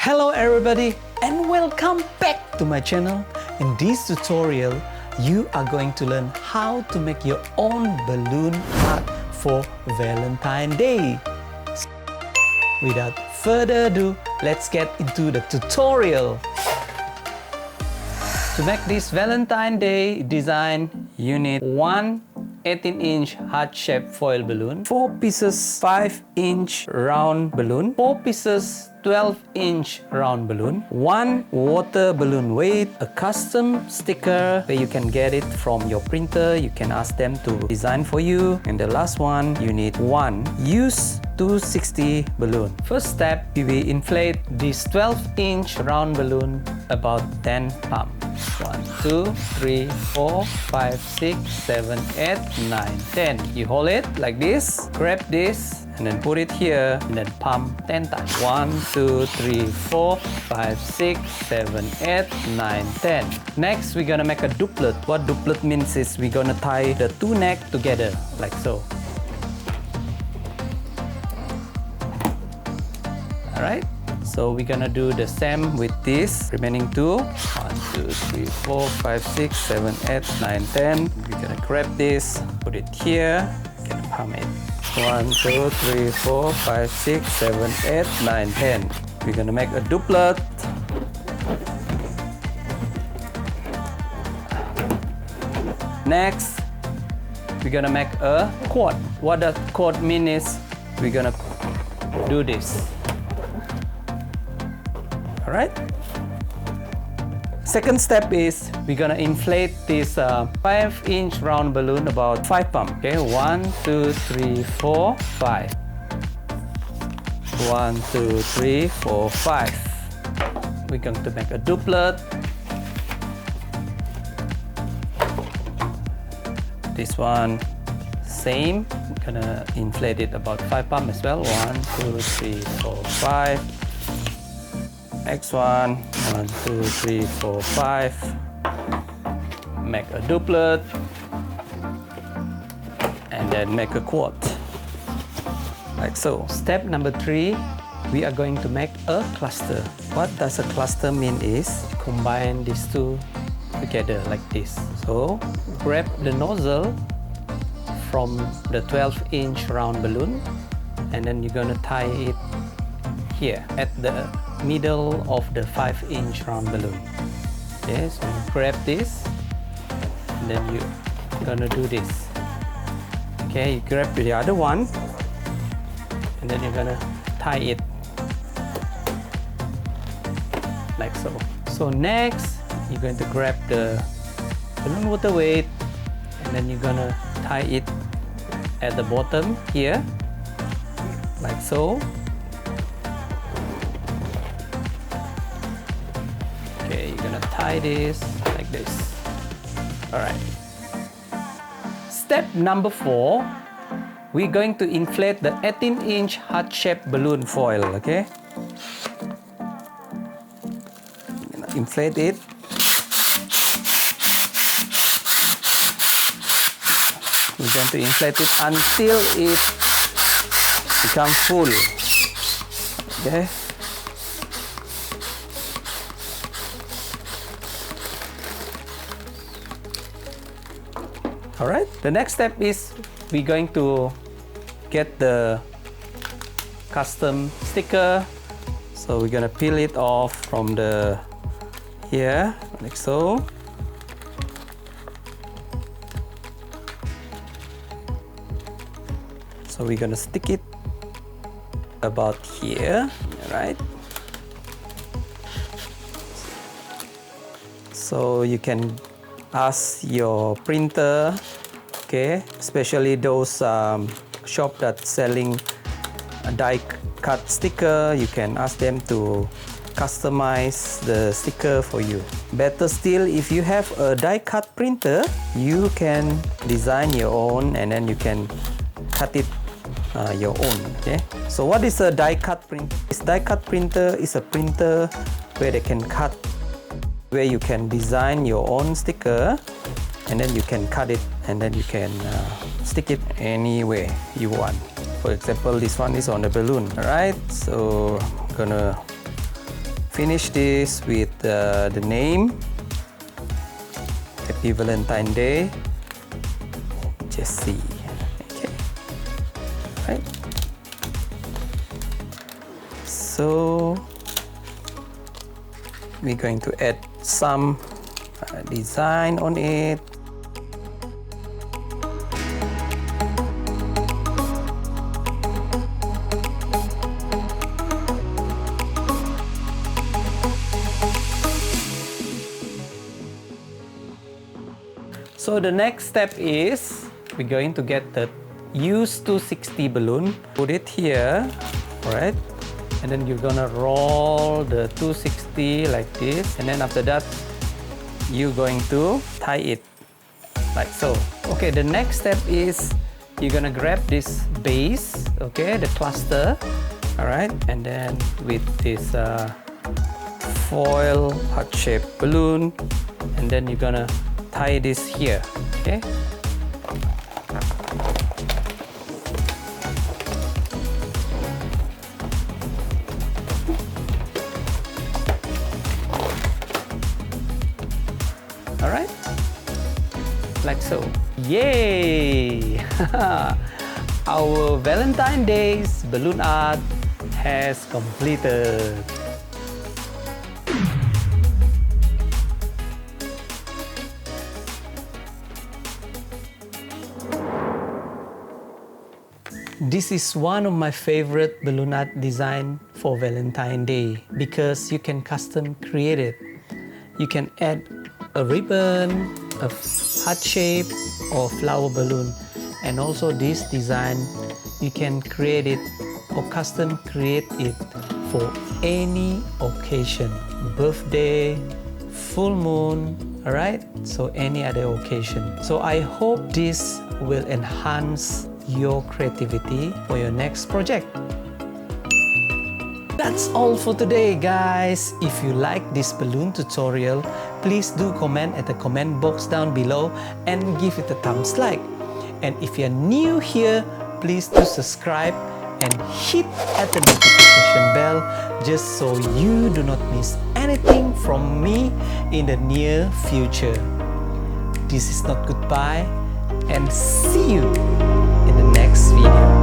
Hello everybody and welcome back to my channel. In this tutorial, you are going to learn how to make your own balloon art for Valentine's Day. Without further ado, let's get into the tutorial. To make this Valentine's Day design, you need one 18-inch heart-shaped foil balloon, 4 pieces 5-inch round balloon, 4 pieces 12-inch round balloon, 1 water balloon weight, a custom sticker where you can get it from your printer. You can ask them to design for you. And the last one, you need 1 used 260 balloon. First step, we will inflate this 12-inch round balloon about 10 pumps. 1, 2, 3, 4, 5, 6, 7, 8, 9, 10. You hold it like this, grab this, and then put it here, and then pump 10 times. 1, 2, 3, 4, 5, 6, 7, 8, 9, 10. Next, we're gonna make a doublet. What doublet means is we're gonna tie the 2 necks together, like so. Alright? So we're gonna do the same with this remaining 2. 1, 2, 3, 4, 5, 6, 7, 8, 9, 10. We're gonna grab this, put it here, gonna pump it. 1, 2, 3, 4, 5, 6, 7, 8, 9, 10. We're gonna make a doublet. Next, we're gonna make a quad. What that quad mean is we're gonna do this. Alright? Second step is we're gonna inflate this 5-inch round balloon about 5 pumps. Okay, 1, 2, 3, 4, 5. 1, 2, 3, 4, 5. We're going to make a doublet. This one, same. I'm gonna inflate it about 5 pumps as well. 1, 2, 3, 4, 5. Next one, 1, 2, 3, 4, 5. Make a doublet and then make a quad, like so. Step number 3, we are going to make a cluster. What does a cluster mean is combine these two together like this. So grab the nozzle from the 12-inch round balloon and then you're gonna tie it here at the middle of the 5-inch round balloon. Okay, so you grab this and then you're gonna do this. Okay, you grab the other one and then you're gonna tie it like so. So next, you're going to grab the balloon water weight and then you're gonna tie it at the bottom here, like so. Okay, you're gonna tie this like this. Alright. Step number 4, we're going to inflate the 18-inch heart-shaped balloon foil, okay? I'm gonna inflate it. We're going to inflate it until it becomes full. Okay? Alright, the next step is we're going to get the custom sticker. So we're gonna peel it off from the here, like so. So we're gonna stick it about here, right? So you can ask your printer, okay, especially those shop that selling a die cut sticker, you can ask them to customize the sticker for you. Better still, if you have a die cut printer, you can design your own and then you can cut it your own. Okay, so what is a die cut printer? This die cut printer is a printer where they can cut, where you can design your own sticker and then you can cut it and then you can stick it any way you want. For example, this one is on the balloon. Alright, so I'm gonna Finish this with the name. Happy Valentine Day, Jessie. Okay, right. So we're going to add some design on it. So the next step is we're going to get the used 260 balloon, put it here, alright, and then you're gonna roll the 260 like this, and then after that you're going to tie it like so. Okay, the next step is you're gonna grab this base, okay, the cluster, alright, and then with this foil heart-shaped balloon, and then you're gonna tie this here, okay? Alright, like so. Yay! Our Valentine Day's balloon art has completed. This is one of my favorite balloon art design for Valentine Day because you can custom create it. You can add a ribbon, a heart shape or flower balloon, and also this design you can create it or custom create it for any occasion, birthday, full moon, alright, so any other occasion. So I hope this will enhance your creativity for your next project. That's all for today, guys. If you like this balloon tutorial, please do comment at the comment box down below and give it a thumbs like. And if you're new here, please do subscribe and hit at the notification bell just so you do not miss anything from me in the near future. This is not goodbye, and see you in the next video.